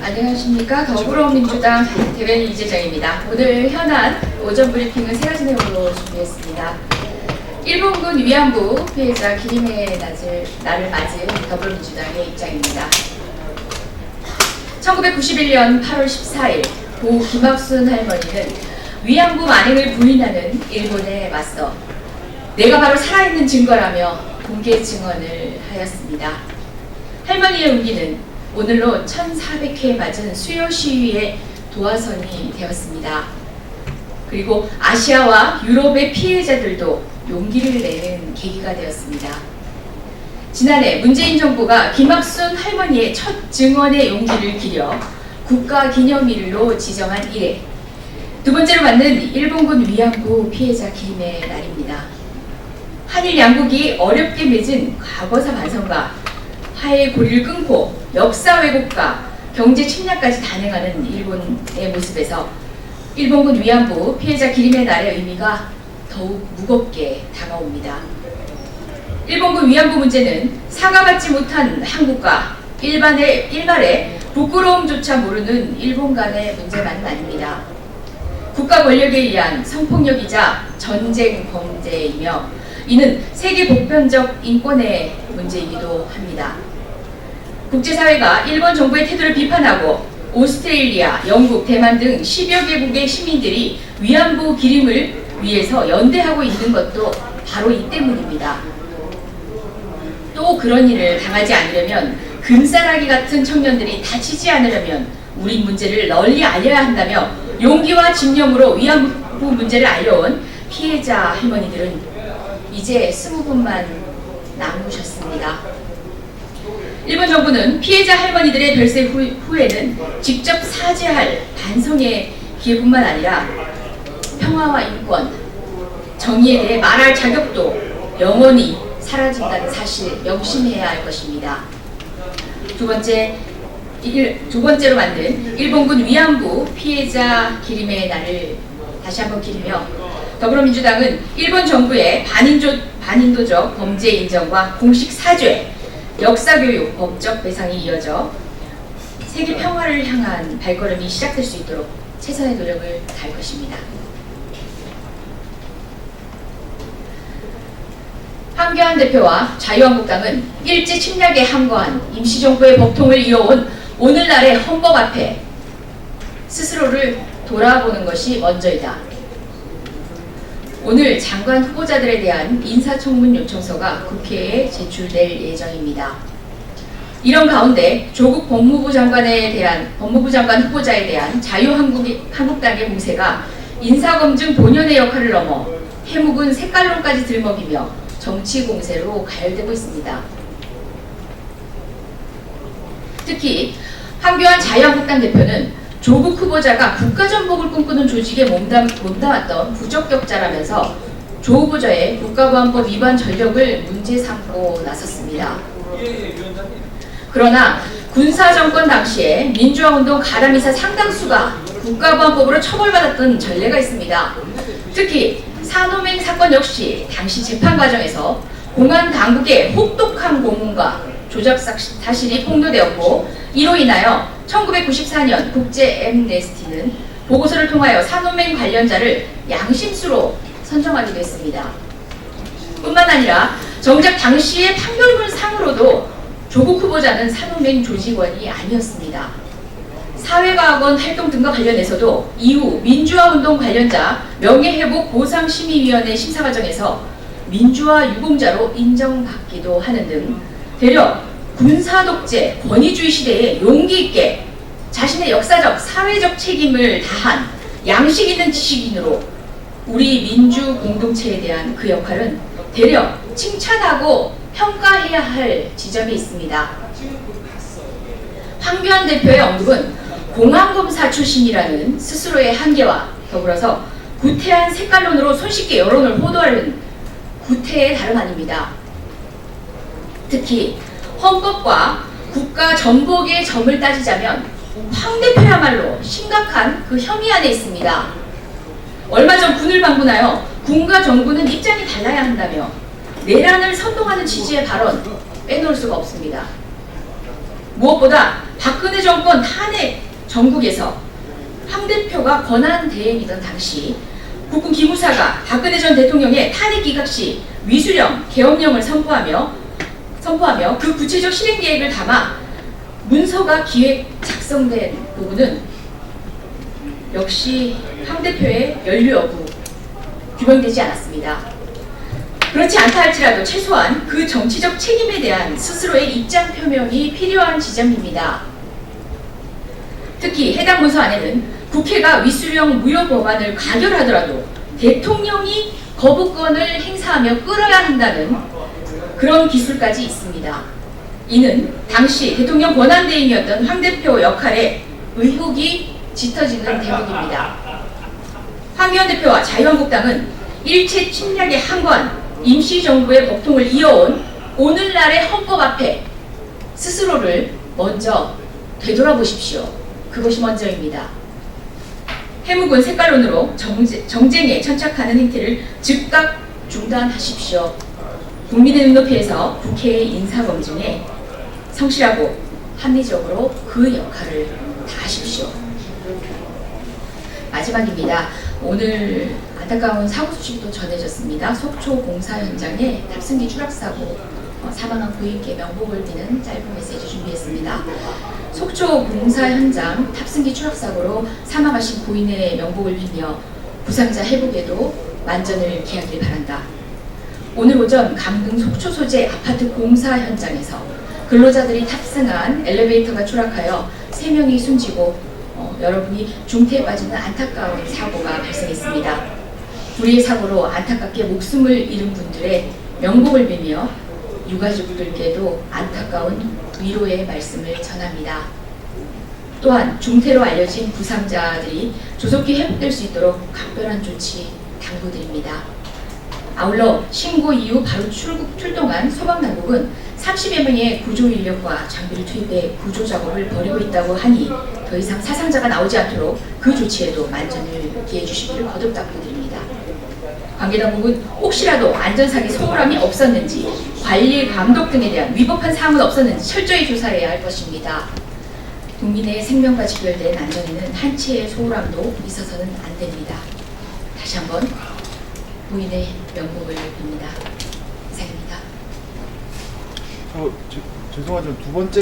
안녕하십니까. 더불어민주당 대변인 이재정입니다. 오늘 현안 오전 브리핑은 세 가지 내용으로 준비했습니다. 일본군 위안부 피해자 기림의 날을 맞은 더불어민주당의 입장입니다. 1991년 8월 14일 고 김학순 할머니는 위안부 만행을 부인하는 일본에 맞서 내가 바로 살아있는 증거라며 공개 증언을 하였습니다. 할머니의 운기는 오늘로 1400회 맞은 수요 시위의 도화선이 되었습니다. 그리고 아시아와 유럽의 피해자들도 용기를 내는 계기가 되었습니다. 지난해 문재인 정부가 김학순 할머니의 첫 증언의 용기를 기려 국가기념일로 지정한 이래 두 번째로 맞는 일본군 위안부 피해자 기림의 날입니다. 한일 양국이 어렵게 맺은 과거사 반성과 화해의 고리를 끊고 역사 왜곡과 경제 침략까지 단행하는 일본의 모습에서 일본군 위안부 피해자 기림의 날의 의미가 더욱 무겁게 다가옵니다. 일본군 위안부 문제는 사과받지 못한 한국과 일말의 부끄러움조차 모르는 일본 간의 문제만은 아닙니다. 국가 권력에 의한 성폭력이자 전쟁 범죄이며 이는 세계 보편적 인권의 문제이기도 합니다. 국제사회가 일본 정부의 태도를 비판하고 오스트레일리아, 영국, 대만 등 10여 개국의 시민들이 위안부 기림을 위해서 연대하고 있는 것도 바로 이 때문입니다. 또 그런 일을 당하지 않으려면 금싸라기 같은 청년들이 다치지 않으려면 우리 문제를 널리 알려야 한다며 용기와 집념으로 위안부 문제를 알려온 피해자 할머니들은 이제 20분만 남으셨습니다. 일본 정부는 피해자 할머니들의 별세 후에는 직접 사죄할 반성의 기회뿐만 아니라 평화와 인권, 정의에 대해 말할 자격도 영원히 사라진다는 사실 명심해야 할 것입니다. 두 번째로 만든 일본군 위안부 피해자 기림의 날을 다시 한번 기리며 더불어민주당은 일본 정부의 반인도적 범죄 인정과 공식 사죄, 역사교육, 법적 배상이 이어져 세계 평화를 향한 발걸음이 시작될 수 있도록 최선의 노력을 다할 것입니다. 황교안 대표와 자유한국당은 일제 침략에 항거한 임시정부의 법통을 이어온 오늘날의 헌법 앞에 스스로를 돌아보는 것이 먼저이다. 오늘 장관 후보자들에 대한 인사청문 요청서가 국회에 제출될 예정입니다. 이런 가운데 조국 법무부 장관 후보자에 대한 자유한국당의 공세가 인사검증 본연의 역할을 넘어 해묵은 색깔론까지 들먹이며 정치 공세로 가열되고 있습니다. 특히 황교안 자유한국당 대표는 조국 후보자가 국가전복을 꿈꾸는 조직에 몸담았던 부적격자라면서 조 후보자의 국가보안법 위반 전력을 문제 삼고 나섰습니다. 그러나 군사정권 당시에 민주화운동 가담이사 상당수가 국가보안법으로 처벌받았던 전례가 있습니다. 특히 산호맹 사건 역시 당시 재판 과정에서 공안 당국의 혹독한 고문과 조작 사실이 폭로되었고 이로 인하여 1994년 국제 엠네스티는 보고서를 통하여 산호맹 관련자를 양심수로 선정하기도 했습니다. 뿐만 아니라 정작 당시의 판결문 상으로도 조국 후보자는 산호맹 조직원이 아니었습니다. 사회과학원 활동 등과 관련해서도 이후 민주화운동 관련자 명예회복 보상심의위원회 심사 과정에서 민주화 유공자로 인정받기도 하는 등 되려 군사독재, 권위주의 시대에 용기 있게 자신의 역사적, 사회적 책임을 다한 양식 있는 지식인으로 우리 민주 공동체에 대한 그 역할은 되려 칭찬하고 평가해야 할 지점이 있습니다. 황교안 대표의 언급은 공안검사 출신이라는 스스로의 한계와 더불어서 구태한 색깔론으로 손쉽게 여론을 호도하는 구태의 다름 아닙니다. 특히 헌법과 국가 전복의 점을 따지자면 황 대표야말로 심각한 그 혐의 안에 있습니다. 얼마 전 군을 방문하여 군과 정부는 입장이 달라야 한다며 내란을 선동하는 취지의 발언 빼놓을 수가 없습니다. 무엇보다 박근혜 정권 탄핵 전국에서 황 대표가 권한 대행이던 당시 국군 기무사가 박근혜 전 대통령의 탄핵 기각 시 위수령, 계엄령을 선포하며 그 구체적 실행 계획을 담아 문서가 기획 작성된 부분은 역시 황 대표의 연루 여부 규명되지 않았습니다. 그렇지 않다 할지라도 최소한 그 정치적 책임에 대한 스스로의 입장 표명이 필요한 지점입니다. 특히 해당 문서 안에는 국회가 위수령 무효 법안을 가결하더라도 대통령이 거부권을 행사하며 끌어야 한다는 그런 기술까지 있습니다. 이는 당시 대통령 권한대행이었던 황 대표 역할에 의혹이 짙어지는 대목입니다. 황교안 대표와 자유한국당은 일체 침략에 항거한 임시정부의 법통을 이어온 오늘날의 헌법 앞에 스스로를 먼저 되돌아보십시오. 그것이 먼저입니다. 해묵은 색깔론으로 정쟁에 천착하는 행태를 즉각 중단하십시오. 국민의 눈높이에서 국회의 인사검증에 성실하고 합리적으로 그 역할을 다하십시오. 마지막입니다. 오늘 안타까운 사고 소식도 전해졌습니다. 속초 공사 현장에 탑승기 추락사고 사망한 고인께 명복을 비는 짧은 메시지 준비했습니다. 속초 공사 현장 탑승기 추락사고로 사망하신 고인의 명복을 빌며 부상자 회복에도 만전을 기하길 바란다. 오늘 오전 강릉 속초 소재 아파트 공사 현장에서 근로자들이 탑승한 엘리베이터가 추락하여 3명이 숨지고 여러분이 중태에 빠지는 안타까운 사고가 발생했습니다. 불의의 사고로 안타깝게 목숨을 잃은 분들의 명복을 빌며 유가족들께도 안타까운 위로의 말씀을 전합니다. 또한 중태로 알려진 부상자들이 조속히 회복될 수 있도록 각별한 조치 당부드립니다. 아울러 신고 이후 바로 출동한 소방당국은 30여 명의 구조 인력과 장비를 투입해 구조 작업을 벌이고 있다고 하니 더 이상 사상자가 나오지 않도록 그 조치에도 만전을 기해 주시기를 거듭 당부드립니다. 관계당국은 혹시라도 안전상의 소홀함이 없었는지 관리 감독 등에 대한 위법한 사항은 없었는지 철저히 조사해야 할 것입니다. 국민의 생명과 직결된 안전에는 한 치의 소홀함도 있어서는 안 됩니다. 다시 한번 부인의 명복을 빕니다. 이상입니다. 죄송하지만 두 번째